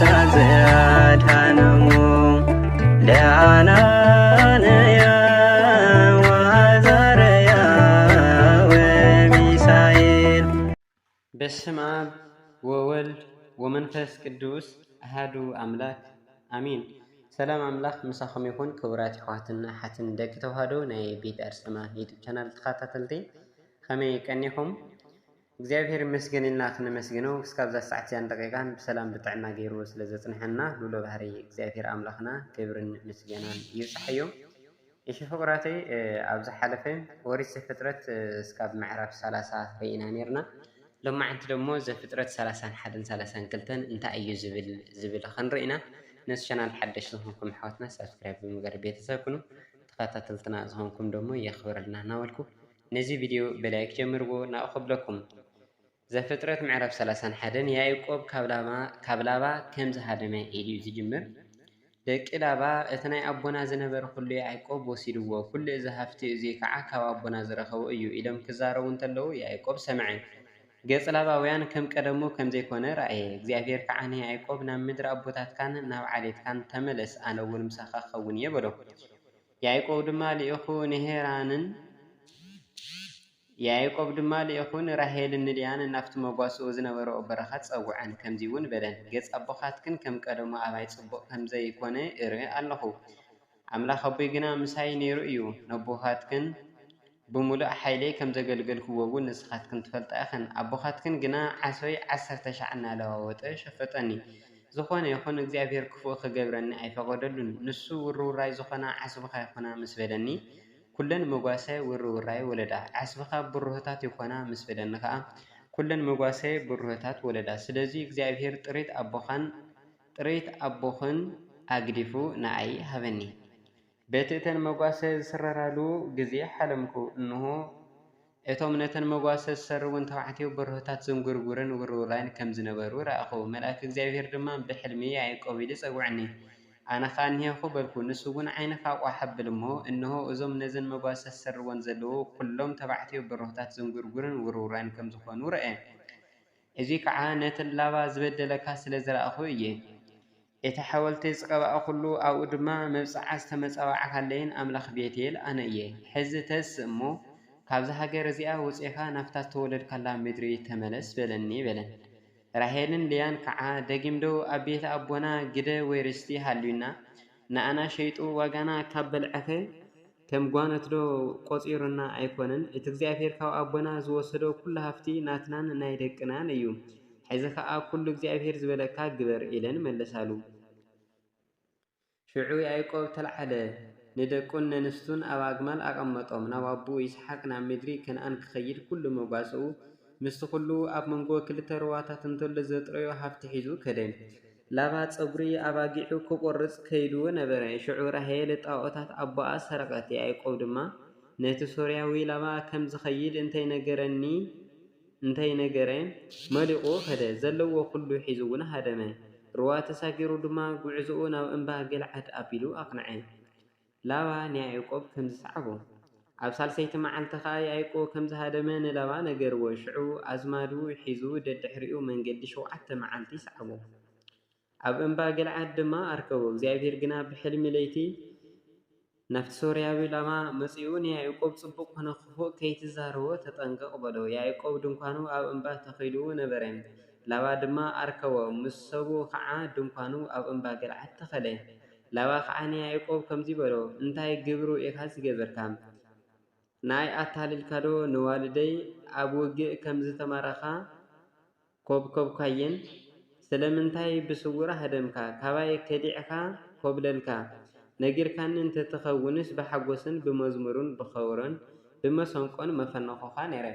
ሳዘያድሃነሙ ለአናንያ ወአዛርያ ወሚሳኤል። በስመ አብ ወወልድ ወመንፈስ ቅዱስ አሐዱ አምላክ አሚን። ሰላም አምላክ ምሳኹም ይኹን። ክቡራት ኣሕዋትና ሓትን ደቂ ተዋህዶ ናይ ቤት ኣርሴማ ዩቱብ ቻናል ተኸታተልቲ ከመይ ቀኒኹም? እግዚአብሔር ይመስገን ኢልና ክነመስግነው እስካብዛ ሰዓት ያን ደቂቃን ብሰላም ብጥዕና ገይሩ ስለ ዘጽንሐና ሉሎ ባህሪ እግዚአብሔር ኣምላኽና ክብርን ምስጋናን ይብጽሕ እዩ። እሺ ፍቁራተይ ኣብዚ ሓለፈ ኦሪት ዘፍጥረት እስካብ ምዕራፍ 30 ርኢና ነርና። ሎማዓንቲ ደሞ ዘፍጥረት 31 32 እንታይ እዩ ዝብል ክንርኢና። ነዚ ቻናል ሓደሽ ዝኾንኩም ኣሕዋትና ሰብስክራይብ ብምግባር ቤተሰብ ኩኑ፣ ተኸታተልትና ዝኾንኩም ደሞ የኽብረልና እናበልኩ ነዚ ቪድዮ በላይክ ጀምርዎ ናእኸብለኩም። ዘፍጥረት ምዕራፍ 31 ያዕቆብ ካብ ላባ ከም ዝሃደመ ኢሉ ዝጅምር። ደቂ ላባ እቲ ናይ ኣቦና ዝነበረ ኩሉ ያዕቆብ ወሲድዎ፣ ኩሉ እዚ ሃፍቲ እዚ ከዓ ካብ ኣቦና ዝረኸቦ እዩ ኢሎም ክዛረቡ እንተለዉ ያዕቆብ ሰምዐ። ገጽ ላባውያን ከም ቀደሙ ከም ዘይኮነ ረአየ። እግዚአብሔር ከዓ ንያዕቆብ ናብ ምድሪ ኣቦታትካን ናብ ዓሌትካን ተመለስ፣ ኣነ እውን ምሳኻ ክኸውን እየ በሎ። ያዕቆብ ድማ ልኢኹን ራሄልን ልያን ናብቲ መጓስኡ ዝነበረኦ በረኻ ፀውዐን፣ ከምዚ እውን በለን፣ ገጽ ኣቦኻትክን ከም ቀደሙ ኣባይ ጽቡቕ ከም ዘይኮነ እርኢ ኣለኹ። ኣምላኽ ኣቦይ ግና ምሳይ ነይሩ እዩ። ነቦኻትክን ብሙሉእ ሓይለይ ከም ዘገልገልክዎ እውን ንስኻትክን ትፈልጣ ኢኸን። ኣቦኻትክን ግና ዓሶይ 10,000 እናለዋወጠ ሸፈጠኒ። ዝኾነ ይኹን እግዚአብሔር ክፉእ ክገብረኒ ኣይፈቐደሉን። ንሱ ውርውራይ ዝኾና ዓስብኻ ይኾና ምስ በለኒ፣ ኩለን መጓሰይ ውርውራይ ወለዳ። ዓስብኻ ብሩህታት ይኾና ምስ በለኒ ከዓ ኩለን መጓሰይ ብሩህታት ወለዳ። ስለዚ እግዚአብሔር ጥሪት ኣቦኽን ኣግዲፉ ንኣይ ሃበኒ። በቲ እተን መጓሰ ዝስረራሉ ግዜ ሓለምኩ፣ እንሆ እቶም ነተን መጓሰ ዝሰርውን ተባዕትዮ ብሩህታት ዝንጉርጉርን ውርውራይን ከም ዝነበሩ ረኣኹ። መልኣክ እግዚአብሔር ድማ ብሕልሚ ያዕቆብ ኢሉ ፀውዐኒ። ኣነ ከዓ እኒሄኹ በልኩ። ንሱ እውን ዓይንኻ ቋሕ ኣብል እሞ እንሆ እዞም ነዘን መጓሰ ዝሰርዎን ዘለዉ ኩሎም ተባዕትዮ ብሩህታት ዝንጉርጉርን ውርውራይን ከም ዝኾኑ ረአ። እዚ ከዓ ነቲ ላባ ዝበደለካ ስለ ዝረኣኹ እየ። እቲ ሓወልቲ ዝቀብአ ኩሉ ኣብኡ ድማ መብፅዓ ዝተመፀዋዕካለይን ኣምላኽ ቤቴል ኣነ እየ። ሕዚ ተስ እሞ ካብዚ ሃገር እዚኣ ወፂኻ ናፍታ ዝተወለድካላ ምድሪ ተመለስ በለኒ በለን። ራሄልን ልያን ከዓ ደጊምዶ ኣብ ቤተ ኣቦና ግደ ወይ ርስቲ ሃልዩና ንኣና ሸይጡ ዋጋና ካብ በልዐኸ ከም ጓነት ዶ ቆፂሩና ኣይኮነን? እቲ እግዚአብሔር ካብ ኣቦና ዝወሰዶ ኩሉ ሃፍቲ ናትናን ናይ ደቅናን እዩ። ሕዚ ከዓ ኩሉ እግዚአብሔር ዝበለካ ግበር ኢለን መለሳሉ። ሽዑ ያዕቆብ ተለዓለ፣ ንደቁን ነንስቱን ኣብ ኣግማል ኣቐመጦም። ናብ ኣቦ ይስሐቅ ናብ ምድሪ ከነኣን ክኸይድ ኩሉ መጓስኡ ምስቲ ኩሉ ኣብ መንጎ ክልተ ሩባታት እንተሎ ዘጥረዮ ሃፍቲ ሒዙ ከደ። ላባ ፀጉሪ ኣባጊዑ ክቆርፅ ከይድዎ ነበረ። ሽዑ ራሄል ጣዖታት ኣቦኣ ሰረቀት። ያዕቆብ ድማ ነቲ ሶርያዊ ላባ ከም ዝኸይድ እንተይነገረ መሊቑ ከደ። ዘለዎ ኩሉ ሒዙ እውን ሃደመ። ሩዋ ተሳጊሩ ድማ ጉዕዝኡ ናብ እምባ ገልዓድ ኣቢሉ ኣቕንዐ። ላባ ንያዕቆብ ከም ዝሰዓቦ። ኣብ ሳልሰይቲ መዓልቲ ከዓ ያዕቆብ ከም ዝሃደመ ንላባ ነገርዎ። ሽዑ ኣዝማዱ ሒዙ ደድሕሪኡ መንገዲ 7 መዓልቲ ሰዓቦ። ኣብ እምባ ገልዓድ ድማ ኣርከቦ። እግዚአብሔር ግና ብሕልሚ ለይቲ ናፍቲ ሶርያዊ ላባ መጺኡ ንያዕቆብ ጽቡቕ ኮነ ክፉእ ከይትዛረቦ ተጠንቀቕ በሎ። ያዕቆብ ድንኳኑ ኣብ እምባ ተኸይድዎ ነበረ። ላባ ድማ ኣርከቦ። ምስ ሰቡ ከዓ ድንኳኑ ኣብ እምባ ገልዓድ ተኸለ። ላባ ከዓ ንያዕቆብ ከምዚ በሎ፣ እንታይ ግብሩ ኢኻ ዝገበርካ? ናይ ኣታሊልካዶ ንዋልደይ ኣብ ውግእ ከም ዝተማረኻ ኮብኮብካየን? ስለምንታይ ብስውራ ሃደምካ? ካባይ ከዲዕካ ኮብለልካ? ነጊርካኒ እንተትኸውንስ ብሓጎስን ብመዝሙርን ብኸውሮን ብመሰንቆን መፈነኾኻ ነይረ።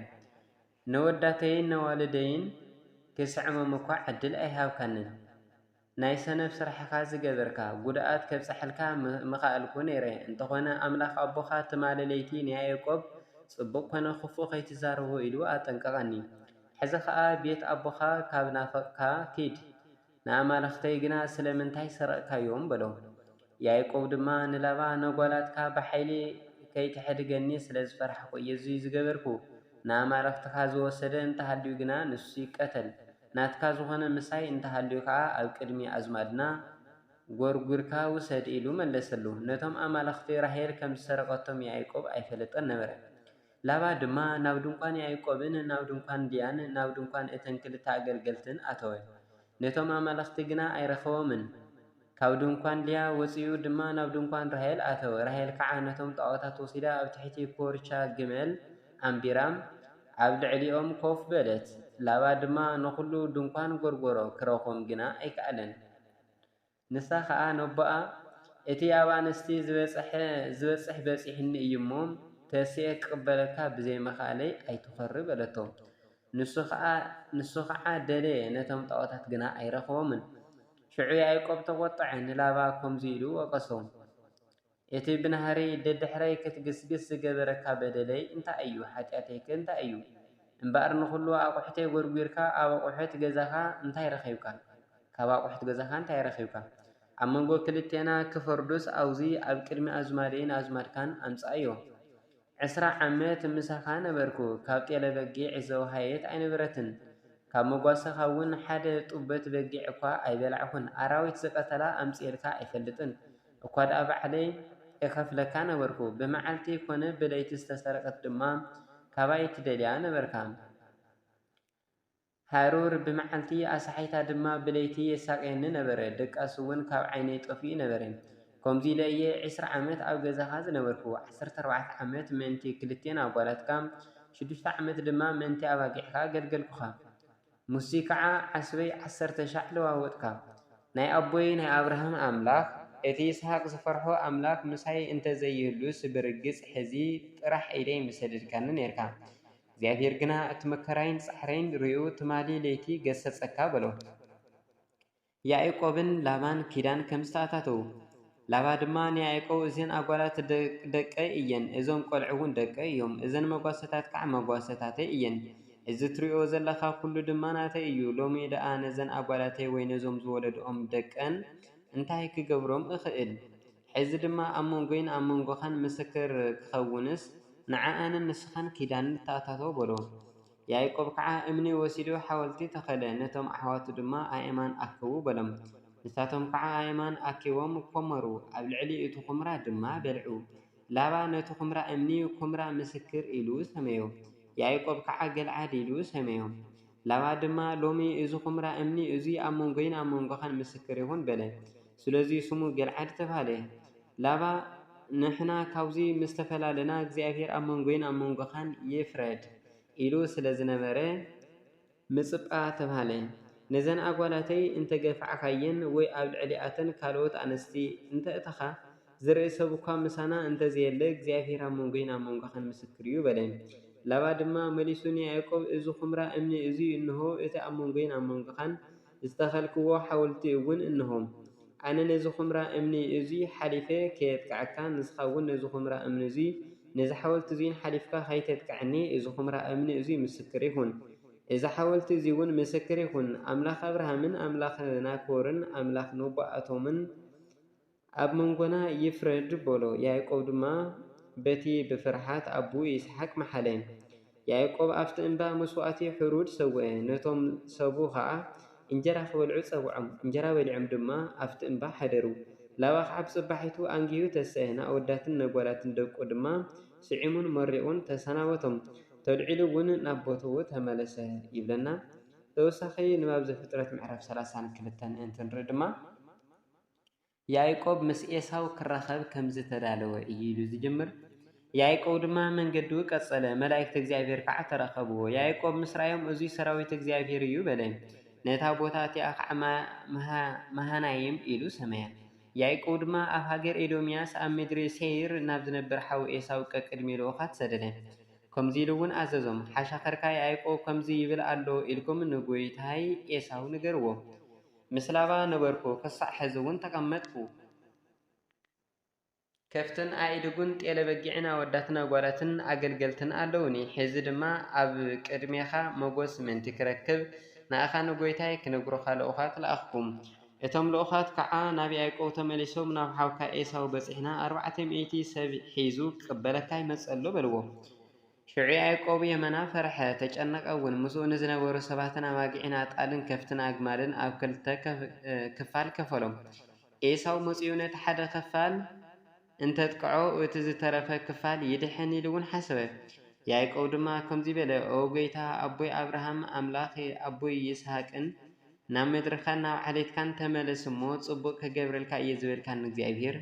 ነወዳተይን ነዋልደይን ክስዕሞም እኳ ዕድል ኣይሃብካንን። ናይ ሰነፍ ስራሕካ ዝገበርካ ጉድኣት ከብፅሐልካ መኻእልኩ ነይረ። እንተኾነ ኣምላኽ ኣቦኻ ትማለለይቲ ንያዕቆብ ጽቡቕ ኮነ ክፉእ ከይትዛረቦ ኢሉ ኣጠንቀቐኒ። ሕዚ ከዓ ቤት ኣቦኻ ካብ ናፈቕካ ኪድ፣ ንኣማልኽተይ ግና ስለምንታይ ሰረቕካዮም በሎ። ያዕቆብ ድማ ንላባ ነጓላትካ ብሓይሊ ከይትሕድገኒ ስለ ዝፈርሐኩ እየ ዝገበርኩ። ንኣማልኽትካ ዝወሰደ እንተሃልዩ ግና ንሱ ይቀተል። ናትካ ዝኾነ ምሳይ እንተሃልዩ ከዓ ኣብ ቅድሚ ኣዝማድና ጎርጉርካ ውሰድ ኢሉ መለሰሉ። ነቶም ኣማልኽቲ ራሄል ከም ዝሰረቐቶም ያዕቆብ ኣይፈለጠን ነበረ። ላባ ድማ ናብ ድንኳን ያዕቆብን ናብ ድንኳን ልያን ናብ ድንኳን እተን ክልተ ኣገልገልትን ኣተወ። ነቶም ኣማልኽቲ ግና ኣይረኸቦምን። ካብ ድንኳን ልያ ወፂኡ ድማ ናብ ድንኳን ራሄል ኣተወ። ራሄል ከዓ ነቶም ጣዖታት ወሲዳ ኣብ ትሕቲ ኮርቻ ግመል ኣንቢራም ኣብ ልዕሊኦም ኮፍ በለት። ላባ ድማ ንኹሉ ድንኳን ጎርጎሮ ክረኽቦም ግና ኣይከኣለን። ንሳ ከዓ ነቦኣ እቲ ኣብ ኣንስቲ ዝበፅሕ በፂሕኒ እዩ እሞ ተስየ ክቅበለካ ብዘይመኻለይ ኣይትኸሪ በለቶ። ንሱ ከዓ ደለየ፣ ነቶም ጣዖታት ግና ኣይረኽቦምን። ሽዑ ያዕቆብ ተቆጥዐ፣ ንላባ ከምዚ ኢሉ ወቀሶ። እቲ ብናህሪ ደድሕረይ ክትግስግስ ዝገበረካ በደለይ እንታይ እዩ? ሓጢኣተይ ከ እንታይ እዩ? እምበኣር ንኹሉ ኣቑሑተይ ጎርጉርካ ኣብ ኣቑሑት ገዛኻ እንታይ ረኺብካ? ካብ ኣቑሑት ገዛኻ እንታይ ረኺብካ? ኣብ መንጎ ክልቴና ክፈርዱስ ኣውዚ ኣብ ቅድሚ ኣዝማደይን ኣዝማድካን ኣምፃእዮ። 20 ዓመት ምሳኻ ነበርኩ፣ ካብ ጤለ በጊዕ ዘወሃየት ኣይነበረትን። ካብ መጓሰኻ እውን ሓደ ጡበት በጊዕ እኳ ኣይበላዕኹን። ኣራዊት ዝቐተላ ኣምፂልካ ኣይፈልጥን። እኳ ደኣ ባዕለይ እኸፍለካ ነበርኩ። ብመዓልቲ ኮነ ብለይቲ ዝተሰረቀት ድማ ካባይ ትደልያ ነበርካ። ሃሩር ብመዓልቲ ኣሳሓይታ ድማ ብለይቲ የሳቀየኒ ነበረ። ደቃስ እውን ካብ ዓይነይ ጠፊኡ ነበረ። ከምዚ ለየ 20 ዓመት ኣብ ገዛኻ ዝነበርኩ። 14 ዓመት ምእንቲ ክልቴን ኣጓላትካ፣ 6 ዓመት ድማ ምእንቲ ኣባጊዕካ ኣገልገልኩኻ። ሙሲ ከዓ ዓስበይ 10 ሻዕ ለዋወጥካ። ናይ ኣቦይ ናይ ኣብርሃም ኣምላኽ እቲ ይስሐቅ ዝፈርሖ ኣምላኽ ምሳይ እንተዘይህሉስ ብርግጽ ሕዚ ጥራሕ ኢለይ ምሰደድካኒ ነርካ። እግዚአብሔር ግና እቲ መከራይን ጻሕረይን ርኡ ትማሊ ለይቲ ገሰጸካ በሎ። ያዕቆብን ላባን ኪዳን ከም ዝተኣታተው። ላባ ድማ ንያዕቆብ እዘን ኣጓላት ደቀ እየን፣ እዞም ቆልዑ እውን ደቀ እዮም፣ እዘን መጓሰታት ከዓ መጓሰታተይ እየን። እዚ ትሪኦ ዘለካ ኩሉ ድማ ናተይ እዩ። ሎሚ ደኣ ነዘን ኣጓላተይ ወይ ነዞም ዝወለድኦም ደቀን እንታይ ክገብሮም እኽእል? ሕዚ ድማ ኣብ መንጎይን ኣብ መንጎኻን ምስክር ክኸውንስ ንዓኣንን ንስኻን ኪዳን ተኣታተው በሎ። ያዕቆብ ከዓ እምኒ ወሲዱ ሓወልቲ ተኸለ፣ ነቶም ኣሕዋቱ ድማ ኣእማን ኣክቡ በሎም። ንሳቶም ከዓ ኣእማን ኣኪቦም ኮመሩ፣ ኣብ ልዕሊ እቲ ኹምራ ድማ በልዑ። ላባ ነቲ ኹምራ እምኒ ኵምራ ምስክር ኢሉ ሰመዮ፣ ያዕቆብ ከዓ ገልዓድ ኢሉ ሰመዮ። ላባ ድማ ሎሚ እዚ ኹምራ እምኒ እዙይ ኣብ መንጎይን ኣብ መንጎኻን ምስክር ይኹን በለ። ስለዚ ስሙ ገልዓድ ተባሃለ። ላባ ንሕና ካብዚ ምስ ተፈላለና እግዚአብሔር ኣብ መንጎይን ኣብ መንጎኻን ይፍረድ ኢሉ ስለ ዝነበረ ምጽጳ ተባሃለ። ነዘን ኣጓላተይ እንተገፋዕካየን ወይ ኣብ ልዕሊኣተን ካልኦት ኣንስቲ እንተእተኻ ዝርኢ ሰብ እኳ ምሳና እንተዘየለ እግዚአብሔር ኣብ መንጎይን ኣብ መንጎኻን ምስክር እዩ በለ። ላባ ድማ መሊሱ ንያዕቆብ እዚ ኹምራ እምኒ እዙይ እንሆ፣ እቲ ኣብ መንጎይን ኣብ መንጎኻን ዝተኸልክዎ ሓወልቲ እውን እንሆ። ኣነ ነዚ ኹምራ እምኒ እዙይ ሓሊፈ ከየጥቅዐካ፣ ንስኻ እውን ነዚ ኹምራ እምኒ እዙይ ነዚ ሓወልቲ እዙይን ሓሊፍካ ከይተጥቅዐኒ፣ እዚ ኹምራ እምኒ እዙይ ምስክር ይኹን፣ እዚ ሓወልቲ እዙይ እውን ምስክር ይኹን። ኣምላኽ ኣብርሃምን ኣምላኽ ናኮርን ኣምላኽ ነቦኣቶምን ኣብ መንጎና ይፍረድ በሎ። ያዕቆብ ድማ በቲ ብፍርሃት ኣቡ ይስሐቅ መሓለ። ያዕቆብ ኣብቲ እምባ መስዋእቲ ሕሩድ ሰውአ፣ ነቶም ሰቡ ከዓ እንጀራ ክበልዑ ፀውዖም። እንጀራ በሊዖም ድማ ኣብቲ እምባ ሓደሩ። ላባ ከዓ ብፅባሒቱ ኣንጊዩ ተስአ፣ ንኣወዳትን ነጓላትን ደቁ ድማ ስዒሙን መሪቑን ተሰናበቶም። ተልዒሉ እውን ናብ ቦትኡ ተመለሰ ይብለና። ተወሳኺ ንባብ ዘፍጥረት ምዕራፍ 32 እንትንርኢ ድማ ያዕቆብ ምስ ኤሳው ክራኸብ ከም ዝተዳለወ እዩ ኢሉ ዝጅምር። ያዕቆብ ድማ መንገዱ ቀጸለ፣ መላእክቲ እግዚአብሔር ከዓ ተረኸብዎ። ያዕቆብ ምስ ራእዮም እዙይ ሰራዊት እግዚአብሔር እዩ በለ። ነታ ቦታ እቲኣ ከዓ መሃናይም ኢሉ ሰመያ። ያዕቆብ ድማ ኣብ ሃገር ኤዶምያስ ኣብ ምድሪ ሴይር ናብ ዝነብር ሓዊ ኤሳው ቀቅድሚ ልኡኻት ሰደደ። ከምዚ ኢሉ እውን ኣዘዞም፣ ሓሻኸርካ ያዕቆብ ከምዚ ይብል ኣሎ ኢልኩም ንጎይታይ ኤሳው ንገርዎ። ምስ ላባ ነበርኩ፣ ክሳዕ ሕዚ እውን ተቐመጥኩ። ከፍትን ኣኢድጉን ጤለ በጊዕን ኣወዳትን ኣጓላትን ኣገልገልትን ኣለውኒ። ሕዚ ድማ ኣብ ቅድሜኻ መጎስ ምንቲ ክረክብ ንኣኻ ንጎይታይ ክነግሮኻ ልኡኻት ለኣኽኩም። እቶም ልኡኻት ከዓ ናብ ያዕቆብ ተመሊሶም ናብ ሓውካ ኤሳው በፂሕና 400 ሰብ ሒዙ ክቅበለካ ይመፅእ ኣሎ በልዎ። ሽዑ ያዕቆብ የመና ፈርሐ ተጨነቀውን ምስኡ ንዝነበሩ ሰባትን ኣባጊዕን ኣጣልን ከፍትን ኣግማልን ኣብ ክልተ ክፋል ከፈሎም ኤሳው መፂኡ ነቲ ሓደ ክፋል እንተጥቅዖ እቲ ዝተረፈ ክፋል ይድሕን ኢሉ እውን ሓሰበ ያዕቆብ ድማ ከምዚ በለ ኦ ጎይታ ኣቦይ ኣብርሃም ኣምላኽ ኣቦይ ይስሐቅን ናብ ምድርኻን ናብ ዓሌትካን ተመለስ እሞ ጽቡቕ ከገብረልካ እየ ዝብልካን እግዚኣብሔር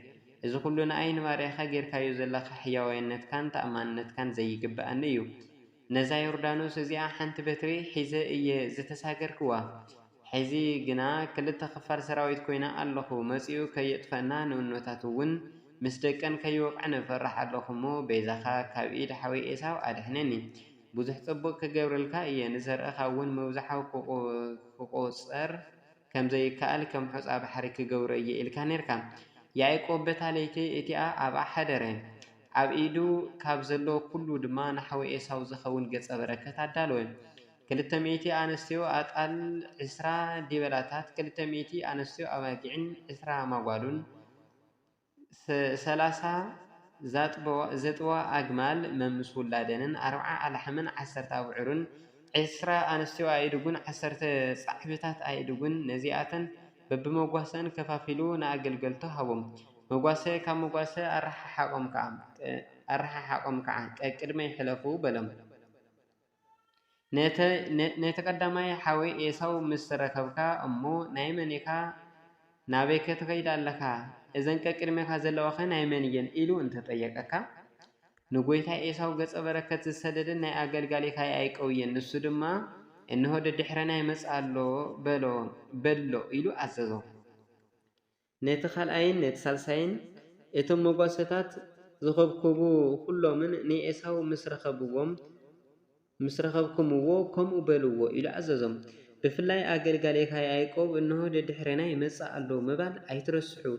እዚ ኩሉ ንኣይ ንባርያኻ ጌርካዮ ዘለካ ሕያዋይነትካን ተኣማንነትካን ዘይግባአኒ እዩ ነዛ ዮርዳኖስ እዚኣ ሓንቲ በትሪ ሒዘ እየ ዝተሳገርክዋ ሕዚ ግና ክልተ ክፋል ሰራዊት ኮይና ኣለኹ መፂኡ ከየጥፈና ንእኖታት እውን ምስ ደቀን ከይወቅዕን እፈራሕ ኣለኹ እሞ ቤዛኻ ካብ ኢድ ሓወይ ኤሳው ኣድሕነኒ ብዙሕ ጽቡቕ ክገብረልካ እየ ንዘርእኻ እውን መብዛሓዊ ክቆፀር ከም ዘይከኣል ከም ሑፃ ባሕሪ ክገብሮ እየ ኢልካ ነርካ ያዕቆብ በታ ለይቲ እቲኣ ኣብኣ ሓደረ ኣብ ኢዱ ካብ ዘሎ ኩሉ ድማ ንሓወይ ኤሳው ዝኸውን ገጸ በረከት ኣዳለወ 200 ኣንስትዮ ኣጣል 20 ዲበላታት 200 ኣንስትዮ ኣባጊዕን 20 ማጓሉን 30 ዘጥዋ ኣግማል መምስ ውላደንን 40 ኣላሕምን 10 ኣቡዕሩን 20 ኣንስትዮ ኣኢድጉን 10 ጻዕብታት ኣኢድጉን ነዚኣተን በብመጓሰን ከፋፊሉ ንኣገልገልቶ ሃቦም መጓሰ ካብ መጓሰ ኣረሓሓቆም ከዓ ቀቅድመ ይሕለፉ በሎም ነቲ ቀዳማይ ሓወይ ኤሳው ምስ ረከብካ እሞ ናይ መኔካ ናበይ ክትኸይድ ኣለካ እዘን ቀቅድሜካ ዘለዋኸ ናይ መን እየን ኢሉ እንተጠየቀካ ንጎይታ ኤሳው ገጸ በረከት ዝሰደድን ናይ ኣገልጋሊካ ያዕቆብ እየን ንሱ ድማ እንሆ ደድሕረና ይመጽእ ኣሎ በሎ ኢሉ ኣዘዞ ነቲ ካልኣይን ነቲ ሳልሳይን እቶም መጓሰታት ዝኸብክቡ ኩሎምን ንኤሳው ምስ ረኸብኩምዎ ከምኡ በልዎ ኢሉ ኣዘዞም ብፍላይ ኣገልጋሊካ ያዕቆብ እንሆ ደድሕረና ይመጽእ ኣሎ ምባል ኣይትረስሑ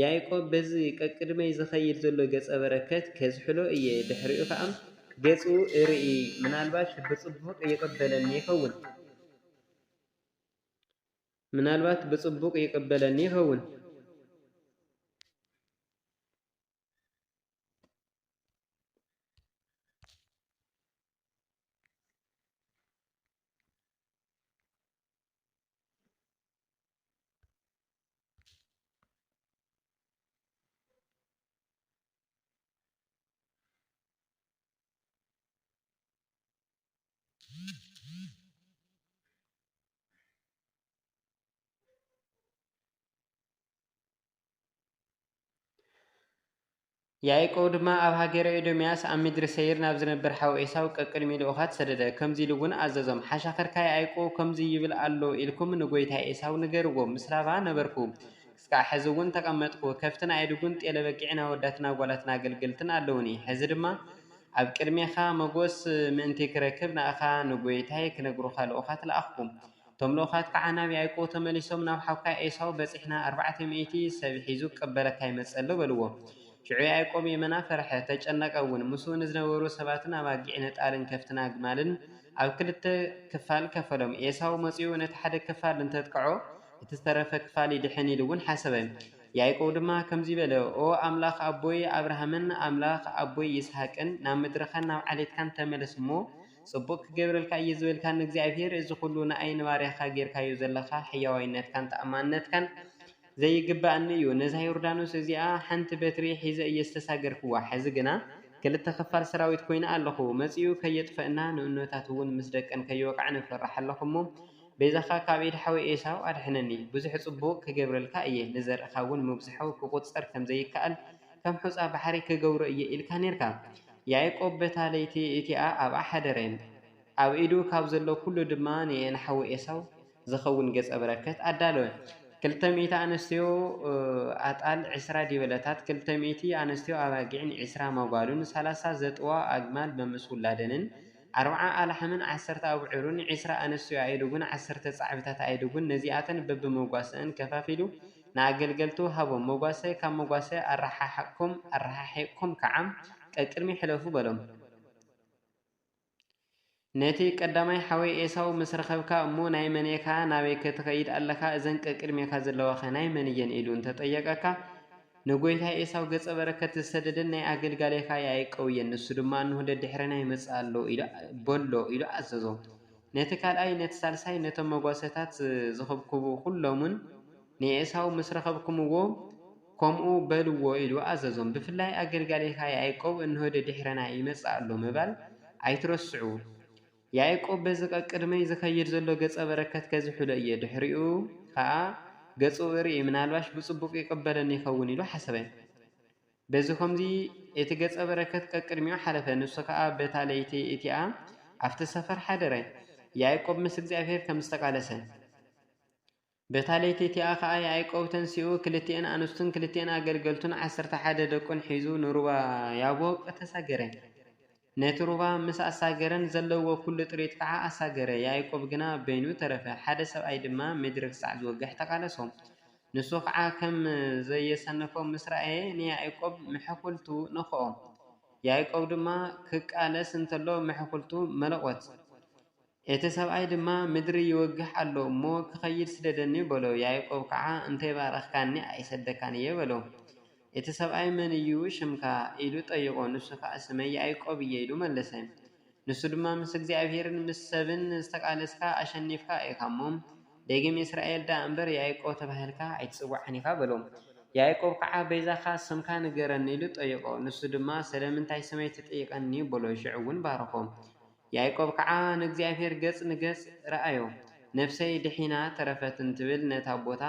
ያዕቆብ በዚ ቀቅድመይ ዝኸይድ ዘሎ ገጸ በረከት ከዝሕሎ እየ ድሕሪኡ ከዓ ገጹ እርኢ ምናልባሽ ብጽቡቕ ይቅበለኒ ይኸውን ያዕቆብ ድማ ኣብ ሃገረ ኤዶምያስ ኣብ ምድሪ ሰይር ናብ ዝነበር ሓወይ ኤሳው ቀቅድሚ ልኡኻት ሰደደ ከምዚ ኢሉ እውን ኣዘዞም ሓሻኸርካ ያዕቆብ ከምዚ ይብል ኣሎ ኢልኩም ንጎይታ ኤሳው ንገርዎ ምስ ላባ ነበርኩ ክሳብ ሕዚ እውን ተቐመጥኩ ከፍትን ኣኢድጉን ጤለ በጊዕን ኣወዳትን ኣጓላትን ኣገልገልትን ኣለውኒ ሕዚ ድማ ኣብ ቅድሜኻ መጎስ ምእንቲ ክረክብ ንኣኻ ንጎይታይ ክነግሩኻ ልኡኻት ለኣኽኩም እቶም ልኡኻት ከዓ ናብ ያዕቆብ ተመሊሶም ናብ ሓውካ ኤሳው በፂሕና 400 ሰብ ሒዙ ቀበለካ ይመጽእ ኣሎ በልዎ ሽዑ ያዕቆብ የመና ፈርሐ ተጨነቀ እውን ምስኡ ንዝነበሩ ሰባትን ኣባጊዕን ጣልን ከፍትን ኣግማልን ኣብ ክልተ ክፋል ከፈሎም ኤሳው መፂኡ ነቲ ሓደ ክፋል እንተጥቅዖ እቲ ዝተረፈ ክፋል ይድሕን ኢሉ እውን ሓሰበ ያዕቆብ ድማ ከምዚ በለ ኦ ኣምላኽ ኣቦይ ኣብርሃምን ኣምላኽ ኣቦይ ይስሐቅን ናብ ምድርኻን ናብ ዓሌትካን ተመለስ እሞ ጽቡቕ ክገብረልካ እየ ዝብልካን እግዚኣብሔር እዚ ኩሉ ንኣይ ንባርያኻ ጌርካዮ ዘለካ ሕያዋይነትካን ተኣማንነትካን ዘይግባአኒ እዩ ነዛ ዮርዳኖስ እዚኣ ሓንቲ በትሪ ሒዘ እየ ዝተሳገርክዋ ሕዚ ግና ክልተ ክፋል ሰራዊት ኮይና ኣለኹ መፂኡ ከየጥፈአና ንእኖታት እውን ምስ ደቀን ከይወቅዕን እፈራሕ ኣለኹ እሞ ቤዛኻ ካብ ኢድ ሓወይ ኤሳው ኣድሕነኒ ብዙሕ ጽቡቕ ክገብረልካ እየ ንዘርእኻ እውን ምብዝሐው ክቁፀር ከም ዘይከኣል ከም ሑፃ ባሕሪ ክገብሮ እየ ኢልካ ነርካ ያዕቆብ በታ ለይቲ እቲኣ ኣብኣ ሓደረ ኣብ ኢዱ ካብ ዘሎ ኩሉ ድማ ንሓወይ ኤሳው ዝኸውን ገጸ በረከት ኣዳለወ 200 ኣንስትዮ ኣጣል 20 ዲበለታት 200 ኣንስትዮ ኣባጊዕን 20 ማጓሉን 30 ዘጥዋ ኣግማል መምስ ውላደንን 40 ኣላሕምን 10 ኣቡዕሩን 20 ኣንስትዮ ኣኢድጉን 10 ጻዕብታት ኣኢድጉን ነዚኣተን በብመጓሰአን ከፋፊሉ ንኣገልገልቱ ሃቦም መጓሰ ካብ መጓሰ ኣረሓሒቅኩም ከዓ ቀቅድሚ ሕለፉ በሎም ነቲ ቀዳማይ ሓወይ ኤሳው ምስ ረኸብካ እሞ ናይ መኔካ ናበይ ክትኸይድ ኣለካ እዘን ቀቅድሜካ ዘለዋኸ ናይ መን እየን ኢሉ እንተጠየቀካ ንጎይታ ኤሳው ገጸ በረከት ዝተደደን ናይ ኣገልጋሊኻ ያዕቆብ የንሱ ድማ ንሁደ ድሕረና ይመጽእ ኣሎ በሎ ኢሉ ኣዘዞ። ነቲ ካልኣይ ነቲ ሳልሳይ ነቶም መጓሰታት ዝኽብክቡ ኩሎምን ንኤሳው ምስ ረኸብኩምዎ ከምኡ በልዎ ኢሉ ኣዘዞም። ብፍላይ ኣገልጋሊኻ ያዕቆብ እንሁደ ድሕረና ይመጽእ ኣሎ ምባል ኣይትረስዑ። ያዕቆብ በዚ ቅድመይ ዝኸይድ ዘሎ ገጸ በረከት ከዝሕሎ እየ ድሕሪኡ ከዓ ገጹ ርኢ ምናልባሽ ብጽቡቕ ይቅበለኒ ይኸውን ኢሉ ሓሰበ። በዚ ከምዚ እቲ ገጸ በረከት ቅድሚኡ ሓለፈ። ንሱ ከዓ በታ ለይቲ እቲኣ ኣብቲ ሰፈር ሓደረ። ያዕቆብ ምስ እግዚአብሔር ከም ዝተቃለሰ በታ ለይቲ እቲኣ ከዓ ያዕቆብ ተንሲኡ ክልቲአን ኣንስቱን ክልቲአን ኣገልገልቱን 11 ደቁን ሒዙ ንሩባ ያቦቅ ተሳገረ። ነቲ ሩባ ምስ ኣሳገረን ዘለዎ ኩሉ ጥሪት ከዓ ኣሳገረ። ያዕቆብ ግና በይኑ ተረፈ። ሓደ ሰብኣይ ድማ ምድሪ ክሳዕ ዝወግሕ ተቃለሶም። ንሱ ከዓ ከም ዘየሰነፎ ምስ ረአየ ንያዕቆብ ምሕኩልቱ ነኽኦ። ያዕቆብ ድማ ክቃለስ እንተሎ ምሕኩልቱ መለቆት። እቲ ሰብኣይ ድማ ምድሪ ይወግሕ ኣሎ እሞ ክኸይድ ስደደኒ በሎ። ያዕቆብ ከዓ እንተይባረኽካኒ ኣይሰደካን እየ በሎ። እቲ ሰብኣይ መን እዩ ሽምካ ኢሉ ጠይቆ። ንሱ ከዓ ስመይ ያዕቆብ እየ ኢሉ መለሰ። ንሱ ድማ ምስ እግዚአብሔርን ምስ ሰብን ዝተቃለስካ ኣሸኒፍካ ኢኻ እሞ ደጊም እስራኤል ዳ እምበር ያዕቆብ ተባሂልካ ኣይትጽዋዕን ኢኻ በሎ። ያዕቆብ ከዓ በይዛኻ ስምካ ንገረኒ ኢሉ ጠይቆ። ንሱ ድማ ስለምንታይ ስመይ ትጠይቀኒ በሎ። ሽዑ እውን ባረኾ። ያዕቆብ ከዓ ንእግዚአብሔር ገጽ ንገጽ ረአዮ። ነፍሰይ ድሒና ተረፈት እንትብል ነታ ቦታ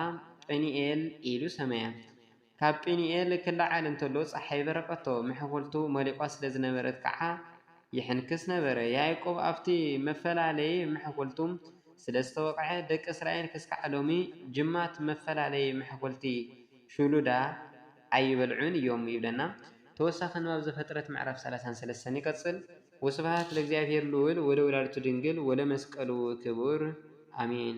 ጵኒኤል ኢሉ ሰመያ። ካብ ጵኒኤል ክላዓል እንተሎ ፀሓይ በረቀቶ። ምሕኩልቱ መሊቋ ስለ ዝነበረት ከዓ ይሕንክስ ነበረ። ያዕቆብ ኣብቲ መፈላለይ ምሕኩልቱ ስለ ዝተወቅዐ ደቂ እስራኤል ክስካዕ ሎሚ ጅማት መፈላለይ ምሕኩልቲ ሹሉዳ ኣይበልዑን እዮም ይብለና። ተወሳኺ ንባብ ዘፍጥረት ምዕራፍ 33 ይቀጽል። ወስብሐት ለእግዚአብሔር ልዑል ወለወላዲቱ ድንግል ወለመስቀሉ ክቡር አሜን።